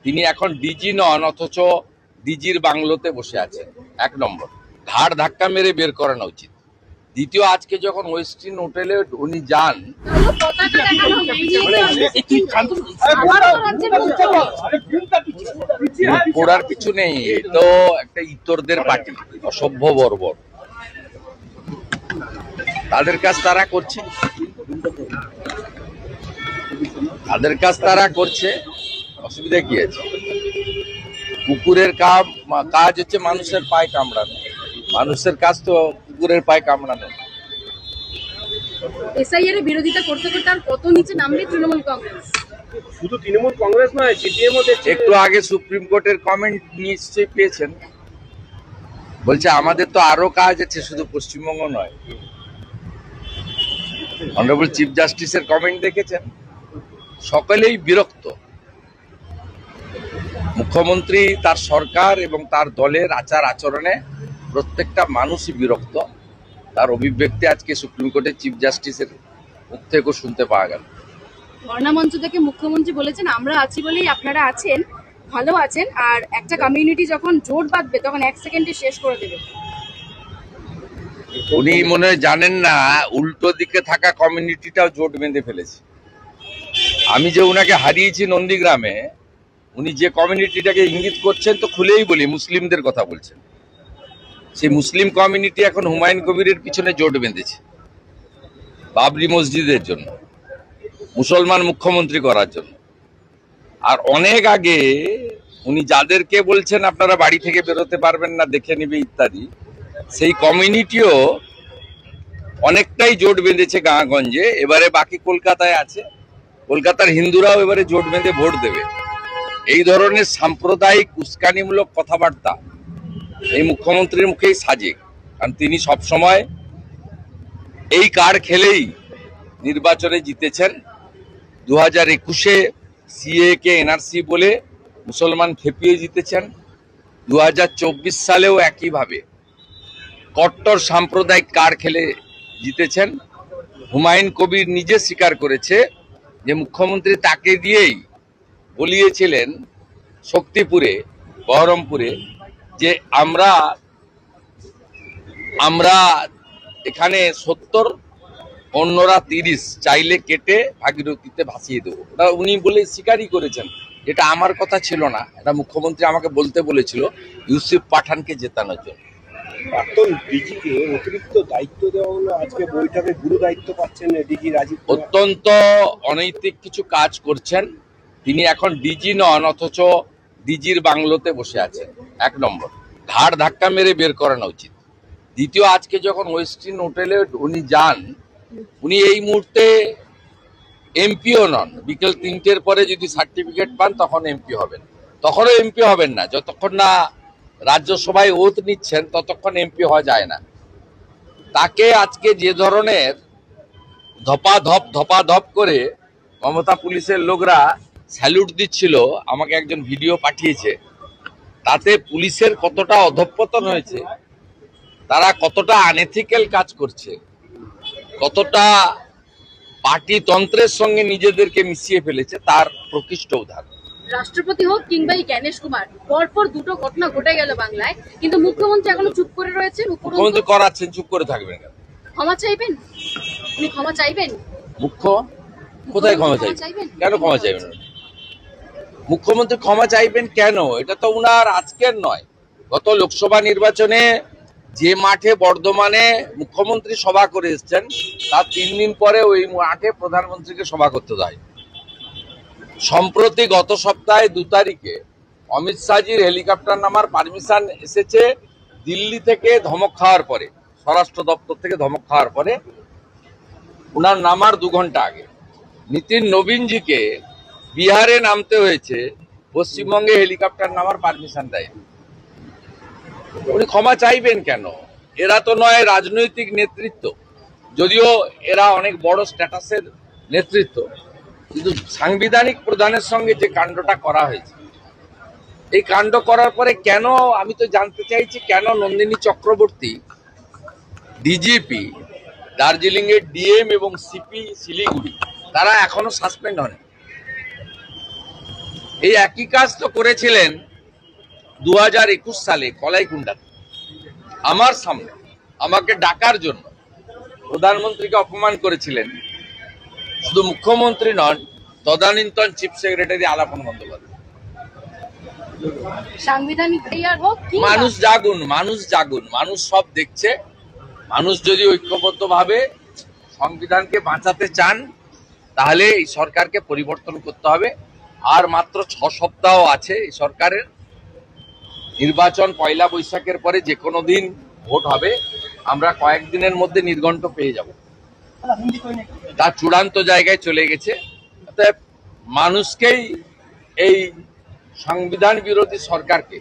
তিনি এখন ডিজি নন, অথচ ডিজির বাংলোতে বসে আছেন। এক নম্বর, ঘাড় ধাক্কা মেরে বের করানো উচিত। দ্বিতীয়, আজকে যখন ওয়েস্টিন হোটেলে উনি যান, পড়ার কিছু নেই, তো একটা ইতরদের পার্টি, অসভ্য বর্বর, তাদের কাজ তারা করছে, অসুবিধা কি আছে? কুকুরের কাজ হচ্ছে মানুষের পায়ে কামড়ানো, মানুষের কাজ তো কুকুরের পায়ে কামড়ানো। এসআইআর এর বিরোধিতা করতে করতে আর কত নিচে নামবে তৃণমূল কংগ্রেস? শুধু তৃণমূল কংগ্রেস নয়, সিপিএমও একটু আগে সুপ্রিম কোর্টের কমেন্ট নিশ্চয়ই পেয়েছেন, বলছে আমাদের তো আরো কাজ আছে, শুধু পশ্চিমবঙ্গ নয়। অনারেবল চিফ জাস্টিসের কমেন্ট দেখেছেন? সকলেই বিরক্ত, মুখ্যমন্ত্রী, তার সরকার এবং তার দলের আচার আচরণে প্রত্যেকটা মানুষই বিরক্ত। তার অভিব্যক্তি আজকে সুপ্রিম কোর্টের চিফ জাস্টিসের মুখ থেকেও শুনতে পাওয়া গেল। ধর্ণা মঞ্চ থেকে মুখ্যমন্ত্রী বলেছেন, আমরা আছি বলেই আপনারা আছেন, ভালো আছেন, আর একটা কমিউনিটি যখন জোট বাঁধবে তখন 1 সেকেন্ডে শেষ করে দেবে। উনি মনে হয় জানেন না, উল্টো দিকে থাকা কমিউনিটিটাও জোট বেঁধে ফেলেছে। আমি যে উনাকে হারিয়েছি নন্দীগ্রামে, উনি যে কমিউনিটিটাকে ইঙ্গিত করছেন, তো খুলেই বলি, মুসলিমদের কথা বলছেন। সেই মুসলিম কমিউনিটি এখন হুমায়ুন কবিরের পিছনে জোট বেঁধেছে বাবরি মসজিদের জন্য, মুসলমান মুখ্যমন্ত্রী করার জন্য। আর অনেক আগে উনি যাদেরকে বলছেন আপনারা বাড়ি থেকে বেরোতে পারবেন না, দেখে নিবে ইত্যাদি, সেই কমিউনিটিও অনেকটাই জোট বেঁধেছে গাঁগঞ্জে। এবারে বাকি কলকাতায় আছে, কলকাতার হিন্দুরাও এবারে জোট বেঁধে ভোট দেবে। এই ধরনের সাম্প্রদায়িক উস্কানিমূলক কথাবার্তা এই মুখ্যমন্ত্রীর মুখেই সাজে, কারণ তিনি সব সময় এই কার্ড খেলেই নির্বাচনে জিতেছেন। 2021-এ সিএ কে এনআরসি বলে মুসলমান খেপিয়ে জিতেছেন। 2024 সালেও একইভাবে কট্টর সাম্প্রদায়িক কার্ড খেলে জিতেছেন। হুমায়ুন কবির নিজে স্বীকার করেছে যে মুখ্যমন্ত্রী তাকে দিয়েই বলিয়েছিলেন শক্তিপুরে, বহরমপুরে, যে আমরা এখানে 70, অন্যরা 30, চাইলে কেটে ভাগীরথীতে ভাসিয়ে দেবো। ওটা উনি বলে স্বীকারই করেছেন। এটা আমার কথা ছিল না, এটা মুখ্যমন্ত্রী আমাকে বলতে বলেছিল ইউসুফ পাঠানকে জেতানোর জন্য। প্রাক্তন ডিজিকে অতিরিক্ত দায়িত্ব দেওয়া হলো, আজকে বৈঠকে গুরু দায়িত্ব পাচ্ছেন ডিজি রাজীব। অত্যন্ত অনৈতিক কিছু কাজ করছেন। তিনি এখন ডিজি নন, অথচ ডিজির বাংলোতে বসে আছেন। এক নম্বর, ঘাড় ধাক্কা মেরে বের করানো উচিত। দ্বিতীয়, আজকে যখন ওয়েস্টিন হোটেলে উনি যান, উনি এই মুহূর্তে এমপিও নন। বিকেল 3টের পরে যদি সার্টিফিকেট পান তখন এমপি হবেন। তখনও এমপি হবেন না, যতক্ষণ না রাজ্যসভায় ওথ নিচ্ছেন ততক্ষণ এমপি হওয়া যায় না। তাকে আজকে যে ধরনের ধপাধপ করে মমতা পুলিশের লোকরা স্যালুট দিচ্ছিল, আমাকে একজন ভিডিও পাঠিয়েছে, তাতে পুলিশের কতটা অধঃপতন হয়েছে, তারা কতটা আনএথিক্যাল কাজ করছে, কতটা পার্টিতন্ত্রের সঙ্গে নিজেদেরকে মিশিয়ে ফেলেছে, তার প্রকৃষ্ট উদাহরণ। রাষ্ট্রপতি হোক কিংবা জ্ঞানেশ কুমার, পরপর দুটো ঘটনা ঘটে গেল বাংলায়, কিন্তু মুখ্যমন্ত্রী এখনো চুপ করে রয়েছেন। মুখ্যমন্ত্রী করাচ্ছেন, চুপ করে থাকবেন কেন? ক্ষমা চাইবেন? উনি ক্ষমা চাইবেন? কোথায় ক্ষমা চাইবেন? কেন ক্ষমা চাইবেন? মুখ্যমন্ত্রী ক্ষমা চাইবেন কেন? এটা তো উনার আজকের নয়। গত লোকসভা নির্বাচনে যে মাঠে বর্ধমানে মুখ্যমন্ত্রী সভা করে এসছেন, তার 3 দিন পরে ওই মাঠে প্রধানমন্ত্রীকে সভা করতে দেয়। সম্প্রতি গত সপ্তাহে 2 তারিখে অমিত শাহজির হেলিকপ্টার নামার পারমিশন এসেছে দিল্লি থেকে, ধমক খাওয়ার পরে, স্বরাষ্ট্র দপ্তর থেকে ধমক খাওয়ার পরে। উনার নামার 2 ঘন্টা আগে নীতিন নবীনজিকে বিহারে নামতে হয়েছে, পশ্চিমবঙ্গে হেলিকপ্টার নামার পারমিশন দেয়। উনি ক্ষমা চাইবেন কেন? এরা তো নয় রাজনৈতিক নেতৃত্ব, যদিও এরা অনেক বড় স্ট্যাটাসের নেতৃত্ব, কিন্তু সাংবিধানিক প্রধানের সঙ্গে যে কাণ্ডটা করা হয়েছে, এই কাণ্ড করার পরে কেন, আমি তো জানতে চাইছি কেন নন্দিনী চক্রবর্তী, ডিজিপি দার্জিলিং এর ডিএম এবং সিপি শিলিগুড়ি, তারা এখনো সাসপেন্ড হয়নি। এই একই কাজ তো করেছিলেন 2021 সালে কলাইকুণ্ডাতে আমার সামনে আমাকে ডাকার জন্য প্রধানমন্ত্রীকে অপমান করেছিলেন শুধু মুখ্যমন্ত্রী নন, তদানীন্তন চিফ সেক্রেটারি আলাপন বন্দ্যোপাধ্যায়। সাংবিধানিক ক্রিয়ার হোক কি মানুষ জাগুন, মানুষ জাগুন, মানুষ সব দেখছে। মানুষ যদি ঐক্যবদ্ধভাবে সংবিধানকে বাঁচাতে চান তাহলে এই সরকারকে পরিবর্তন করতে হবে। আর মাত্র 6 সপ্তাহ আছে এই সরকারের। নির্বাচন পয়লা বৈশাখের পরে যে কোনো দিন ভোট হবে, আমরা কয়েকদিনের মধ্যে নির্ঘণ্ট পেয়ে যাব। তার চূড়ান্ত জায়গায় চলে গেছে। অতএব মানুষকেই এই সংবিধান বিরোধী সরকারকে